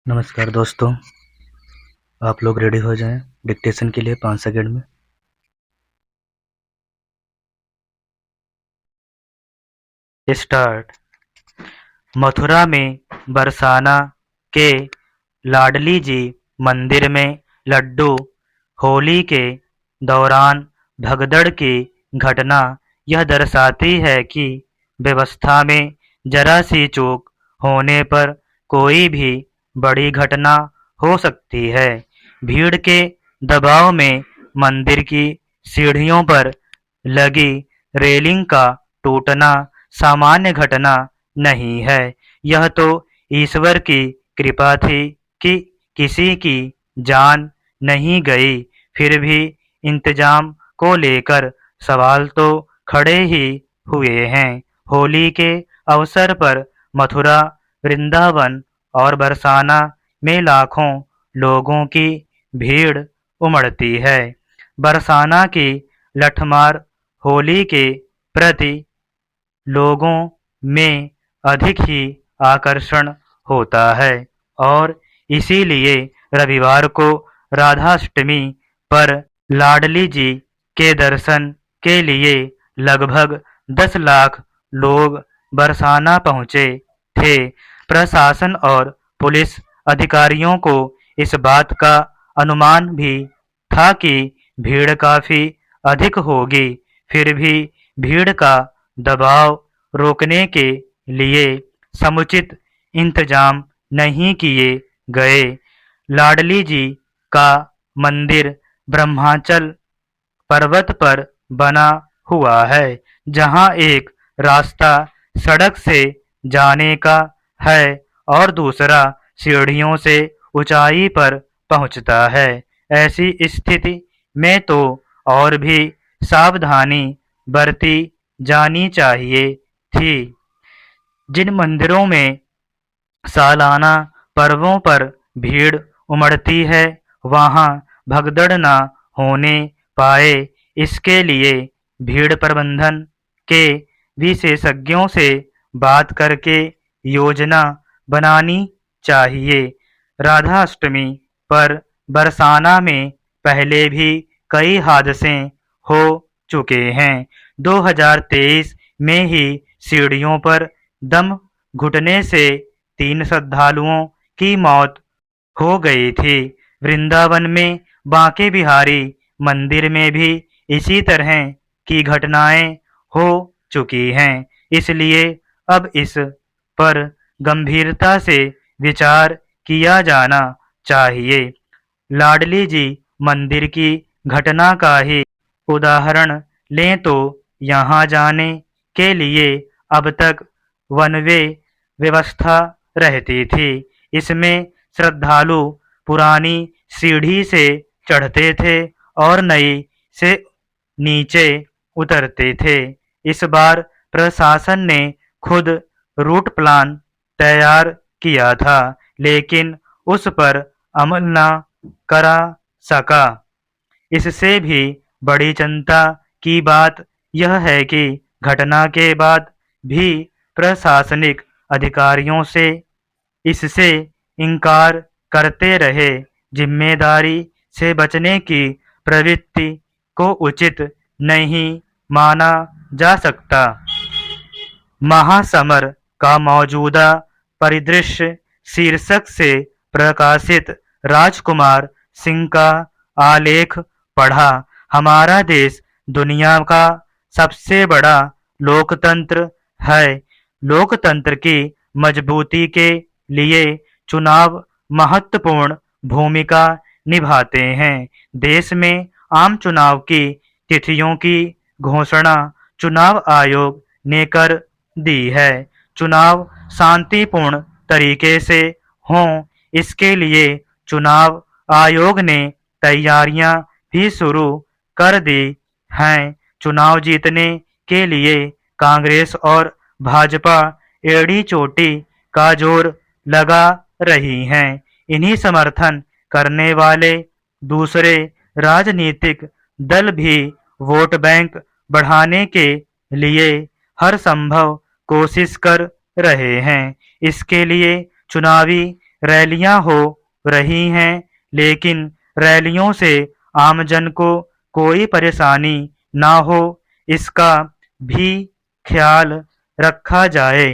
नमस्कार दोस्तों, आप लोग रेडी हो जाएं डिक्टेशन के लिए 5 सेकंड में। स्टार्ट। मथुरा में बरसाना के लाडली जी मंदिर में लड्डू होली के दौरान भगदड़ की घटना यह दर्शाती है कि व्यवस्था में जरा सी चूक होने पर कोई भी बड़ी घटना हो सकती है। भीड़ के दबाव में मंदिर की सीढ़ियों पर लगी रेलिंग का टूटना सामान्य घटना नहीं है। यह तो ईश्वर की कृपा थी कि किसी की जान नहीं गई। फिर भी इंतजाम को लेकर सवाल तो खड़े ही हुए हैं। होली के अवसर पर मथुरा, वृंदावन और बरसाना में लाखों लोगों की भीड़ उमड़ती है। बरसाना की लठमार होली के प्रति लोगों में अधिक ही आकर्षण होता है और इसीलिए रविवार को राधाष्टमी पर लाडली जी के दर्शन के लिए लगभग 10 लाख लोग बरसाना पहुंचे थे। प्रशासन और पुलिस अधिकारियों को इस बात का अनुमान भी था कि भीड़ काफी अधिक होगी। फिर भी भीड़ का दबाव रोकने के लिए समुचित इंतजाम नहीं किए गए। लाडली जी का मंदिर ब्रह्माचल पर्वत पर बना हुआ है, जहां एक रास्ता सड़क से जाने का है और दूसरा सीढ़ियों से ऊंचाई पर पहुंचता है। ऐसी स्थिति में तो और भी सावधानी बरती जानी चाहिए थी। जिन मंदिरों में सालाना पर्वों पर भीड़ उमड़ती है, वहां भगदड़ न होने पाए, इसके लिए भीड़ प्रबंधन के विशेषज्ञों से बात करके योजना बनानी चाहिए। राधाष्टमी पर बरसाना में पहले भी कई हादसे हो चुके हैं। 2023 में ही सीढ़ियों पर दम घुटने से 3 श्रद्धालुओं की मौत हो गई थी। वृंदावन में बांके बिहारी मंदिर में भी इसी तरह की घटनाएं हो चुकी हैं। इसलिए अब इस पर गंभीरता से विचार किया जाना चाहिए। लाडली जी मंदिर की घटना का ही उदाहरण लें तो यहाँ जाने के लिए अब तक वन वे व्यवस्था रहती थी। इसमें श्रद्धालु पुरानी सीढ़ी से चढ़ते थे और नई से नीचे उतरते थे। इस बार प्रशासन ने खुद रूट प्लान तैयार किया था, लेकिन उस पर अमल न करा सका। इससे भी बड़ी चिंता की बात यह है कि घटना के बाद भी प्रशासनिक अधिकारियों से इससे इनकार करते रहे। जिम्मेदारी से बचने की प्रवृत्ति को उचित नहीं माना जा सकता। महासमर का मौजूदा परिदृश्य शीर्षक से प्रकाशित राजकुमार सिंह का आलेख पढ़ा। हमारा देश दुनिया का सबसे बड़ा लोकतंत्र है। लोकतंत्र की मजबूती के लिए चुनाव महत्वपूर्ण भूमिका निभाते हैं। देश में आम चुनाव की तिथियों की घोषणा चुनाव आयोग ने कर दी है। चुनाव शांतिपूर्ण तरीके से हों, इसके लिए चुनाव आयोग ने तैयारियां भी शुरू कर दी हैं। चुनाव जीतने के लिए कांग्रेस और भाजपा एड़ी चोटी का जोर लगा रही हैं। इन्हीं समर्थन करने वाले दूसरे राजनीतिक दल भी वोट बैंक बढ़ाने के लिए हर संभव कोशिश कर रहे हैं। इसके लिए चुनावी रैलियां हो रही हैं, लेकिन रैलियों से आमजन को कोई परेशानी ना हो, इसका भी ख्याल रखा जाए।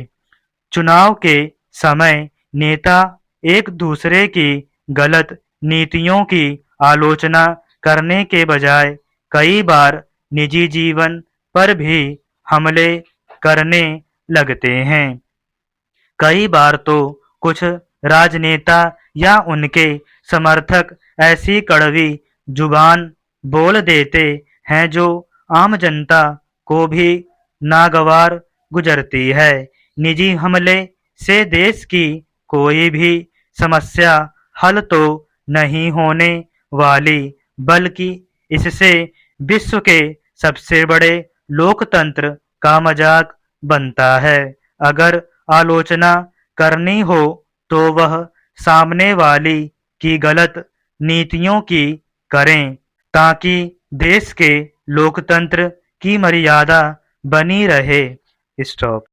चुनाव के समय नेता एक दूसरे की गलत नीतियों की आलोचना करने के बजाय कई बार निजी जीवन पर भी हमले करने लगते हैं। कई बार तो कुछ राजनेता या उनके समर्थक ऐसी कड़वी जुबान बोल देते हैं जो आम जनता को भी नागवार गुजरती है। निजी हमले से देश की कोई भी समस्या हल तो नहीं होने वाली, बल्कि इससे विश्व के सबसे बड़े लोकतंत्र का मजाक बनता है। अगर आलोचना करनी हो तो वह सामने वाली की गलत नीतियों की करें, ताकि देश के लोकतंत्र की मर्यादा बनी रहे। स्टॉप।